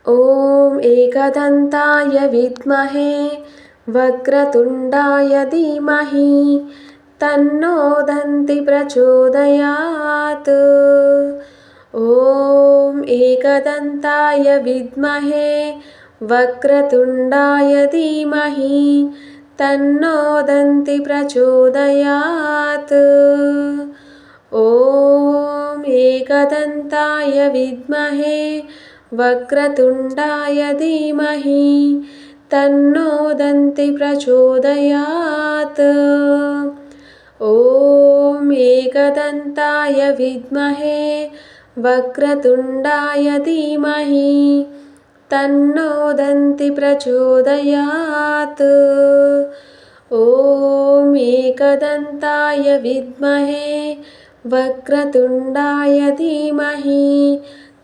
ॐ एकदन्ताय विद्महे वक्रतुण्डाय धीमहि तन्नो दन्ति प्रचोदयात्। ॐ एकदन्ताय विद्महे वक्रतुण्डाय धीमहि तन्नो दन्ति प्रचोदयात्। ॐ एकदन्ताय विद्महे वक्रतुण्डाय धीमहि तन्नो दन्ति प्रचोदयात्। ॐ एकदन्ताय विद्महे वक्रतुण्डाय धीमहि तन्नो दन्ति प्रचोदयात्। ॐ एकदन्ताय विद्महे वक्रतुण्डाय धीमहि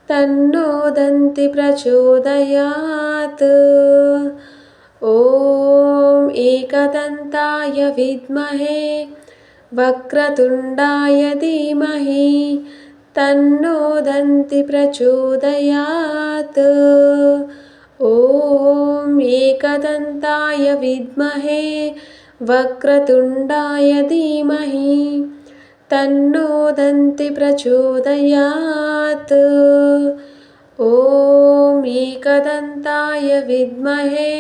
तन्नो दन्ति प्रचोदयात्। ॐ एकदन्ताय विद्महे वक्रतुण्डाय धीमहि तन्नो दन्ति प्रचोदयात्। ॐ एकदन्ताय विद्महे वक्रतुण्डाय धीमहि तन्नो दन्ति प्रचोदयात्। ॐ एकदन्ताय विद्महे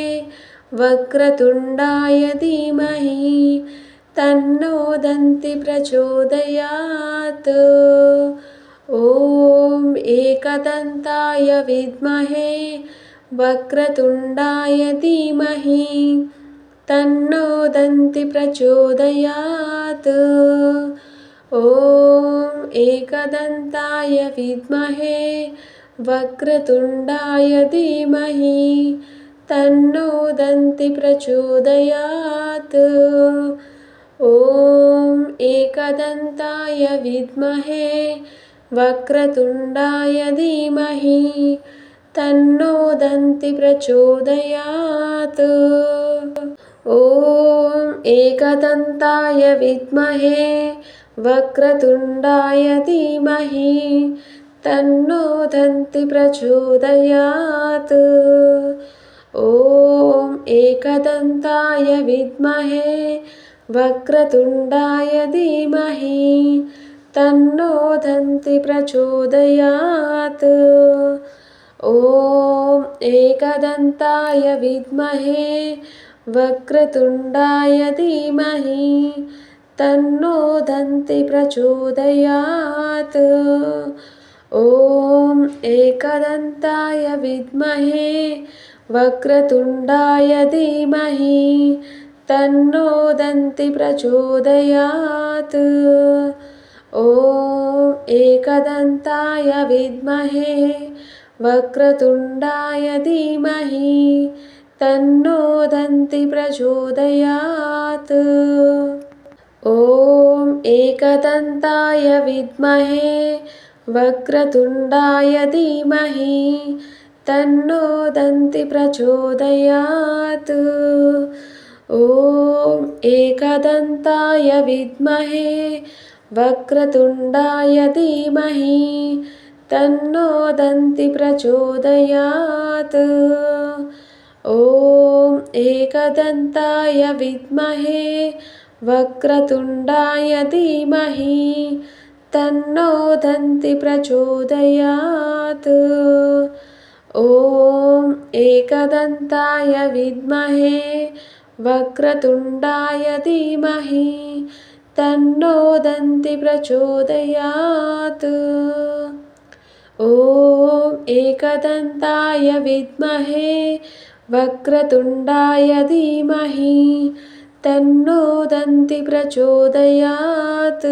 वक्रतुण्डाय धीमहि तन्नो दन्ति प्रचोदयात्। ॐ एकदन्ताय विद्महे वक्रतुण्डाय धीमहि तन्नो दन्ति प्रचोदयात्। ॐ एकदन्ताय विद्महे वक्रतुण्डाय धीमहि तन्नो दन्ति प्रचोदयात्। ॐ एकदन्ताय विद्महे वक्रतुण्डाय धीमहि तन्नो दन्ति प्रचोदयात्। ॐ एकदन्ताय विद्महे वक्रतुण्डाय धीमहि तन्नो दन्ति प्रचोदयात्। ॐ एकदन्ताय विद्महे वक्रतुण्डाय धीमहि तन्नो दन्ति प्रचोदयात्। ॐ एकदन्ताय विद्महे वक्रतुण्डाय धीमहि तन्नो दन्ति प्रचोदयात्। ॐ एकदन्ताय विद्महे वक्रतुण्डाय धीमहि तन्नो दन्ति प्रचोदयात्। ॐ एकदन्ताय विद्महे वक्रतुण्डाय धीमहि तन्नो दन्ति प्रचोदयात्। ॐ एकदन्ताय विद्महे वक्रतुण्डाय धीमहि तन्नो दन्ति प्रचोदयात्। ॐ एकदन्ताय विद्महे वक्रतुण्डाय धीमहि तन्नो दन्ति प्रचोदयात्। ॐ एकदन्ताय विद्महे वक्रतुण्डाय धीमहि तन्नो दन्ति प्रचोदयात्। ॐ एकदन्ताय विद्महे वक्रतुण्डाय धीमहि तन्नो दन्ति प्रचोदयात्। ॐ एकदन्ताय विद्महे वक्रतुण्डाय धीमहि तन्नो दन्ति प्रचोदयात्।